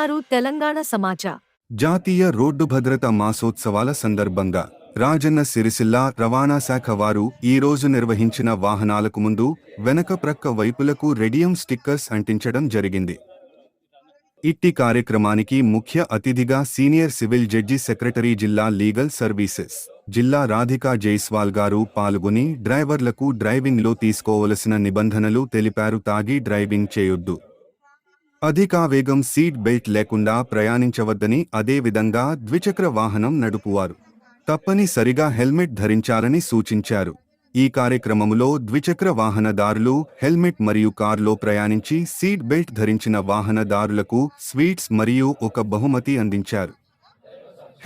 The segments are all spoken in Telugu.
చూస్తున్నారు తెలంగాణ సమాచార్. జాతీయ రోడ్డు భద్రత మాసోత్సవాల సందర్భంగా రాజన్న సిరిసిల్ల రవాణా శాఖ వారు ఈ రోజు నిర్వహించిన వాహనాలకు ముందు వెనక ప్రక్క వైపులకు రేడియం స్టిక్కర్స్ అంటించడం జరిగింది. ఇట్టి కార్యక్రమానికి ముఖ్య అతిథిగా సీనియర్ సివిల్ జడ్జి సెక్రటరీ జిల్లా లీగల్ సర్వీసెస్ జిల్లా రాధికా జైస్వాల్ గారు పాల్గొని డ్రైవర్లకు డ్రైవింగ్లో తీసుకోవలసిన నిబంధనలు తెలిపారు. తాగి డ్రైవింగ్ చేయొద్దు, అధిక వేగం, సీట్ బెల్ట్ లేకుండా ప్రయాణించవద్దని, అదేవిధంగా ద్విచక్ర వాహనం నడుపువారు తప్పనిసరిగా హెల్మెట్ ధరించాలని సూచించారు. ఈ కార్యక్రమములో ద్విచక్ర వాహనదారులు హెల్మెట్ మరియు కారులో ప్రయాణించి సీట్ బెల్ట్ ధరించిన వాహనదారులకు స్వీట్స్ మరియు ఒక బహుమతి అందించారు.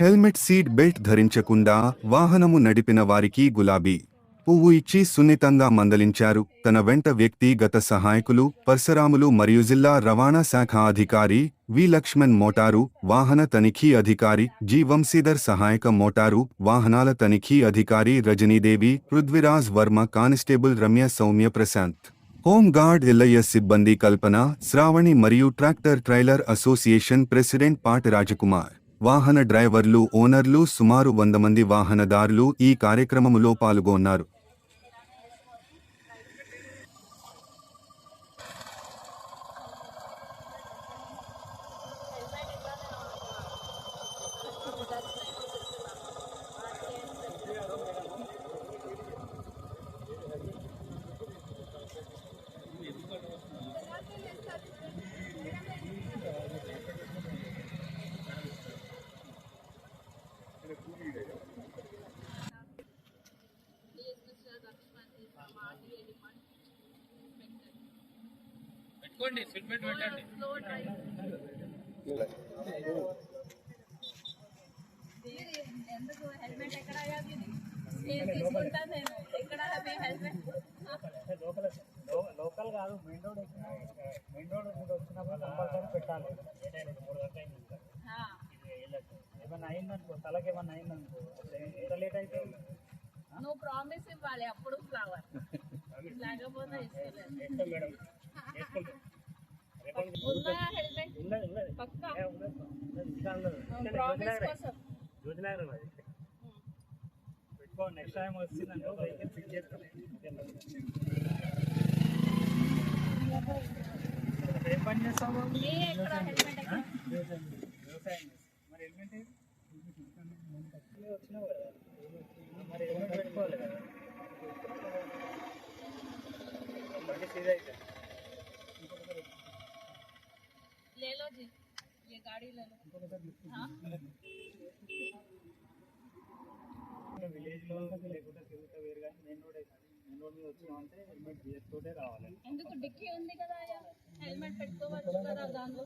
హెల్మెట్, సీట్ బెల్ట్ ధరించకుండా వాహనము నడిపిన వారికి గులాబీ పువ్వు ఇచ్చి సున్నితంగా మందలించారు. తన వెంట వ్యక్తిగత సహాయకులు పరశురాములు మరియు జిల్లా రవాణా శాఖ అధికారి వి లక్ష్మణ్, మోటారు వాహన తనిఖీ అధికారి జి వంశీధర్, సహాయక మోటారు వాహనాల తనిఖీ అధికారి రజనీదేవి, పృథ్వీరాజ్ వర్మ, కానిస్టేబుల్ రమ్య, సౌమ్య ప్రశాంత్, హోంగార్డ్ ఎల్లయ్య సిబ్బంది కల్పన, శ్రావణి మరియు ట్రాక్టర్ ట్రైలర్ అసోసియేషన్ ప్రెసిడెంట్ పాటి రాజకుమార్, వాహన డ్రైవర్లు, ఓనర్లు, సుమారు 100 మంది వాహనదారులు ఈ కార్యక్రమములో పాల్గొన్నారు. పెట్టుకోండి, సీట్ బెల్ట్ పెట్టండి. ఎందుకు హెల్మెట్ ఎక్కడ తీసుకుంటా నేను ఎక్కడ హెల్మెట్ లోకల్ కాదు, మెయిన్ రోడ్ మీద వచ్చినప్పుడు కంపల్సరీ పెట్టాలి. 3 గంటల ఏమన్నా అయిందనుకో, తలకి ఏమన్నా అయిందనుకో, ఎంత లేట్ అయితే నువ్వు ప్రామిస్ ఇవ్వాలి, అప్పుడు ఫ్లవర్ లేకపోతే మేడం పెట్టుకో. నెక్స్ట్ టైం వచ్చిందంటే వెహికల్ ఫిట్ చేస్తాను. ఏం పని చేస్తావు? వ్యవసాయం. మరి హెల్మెట్ వచ్చినావు కదా, మరి హెల్మెట్ పెట్టుకోవాలి కదా. బండి సీజ్ అయితే ले लो जी, ये गाड़ी ले लो. విలేజ్ లో లేకుంటే తిరుగుతా వేరు, కానీ మెయిన్ రోడ్ అయితే మెయిన్ రోడ్ మీద వచ్చినామంటే హెల్మెట్ తోటే రావాలి. ఎందుకు డిక్కీ ఉంది కదా, హెల్మెట్ పెట్టుకోవచ్చు కదా దానిలో.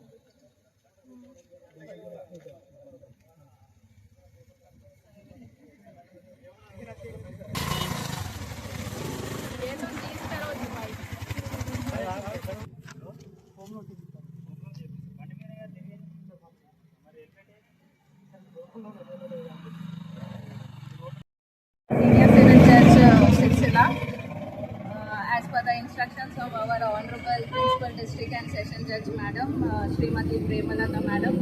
Senior Civil Judge Sirsila, as per the instructions of our Honorable Principal District and Session Judge Madam, Srimati Premalata Madam,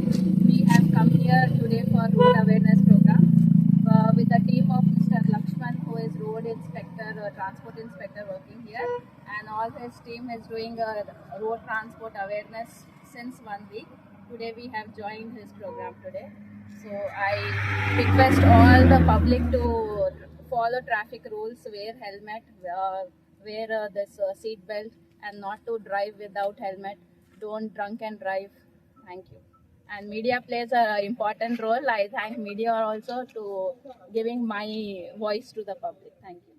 we have come here today for road awareness program with the team of Mr. Lakshman, who is road inspector, transport inspector working here, and all his team is doing road transport awareness since 1 week. Today we have joined his program today. So I request all the public to follow traffic rules, wear helmet, wear this seat belt, and not to drive without helmet. Don't drunk and drive. Thank you. And media plays an important role. I thank media also to giving my voice to the public. Thank you.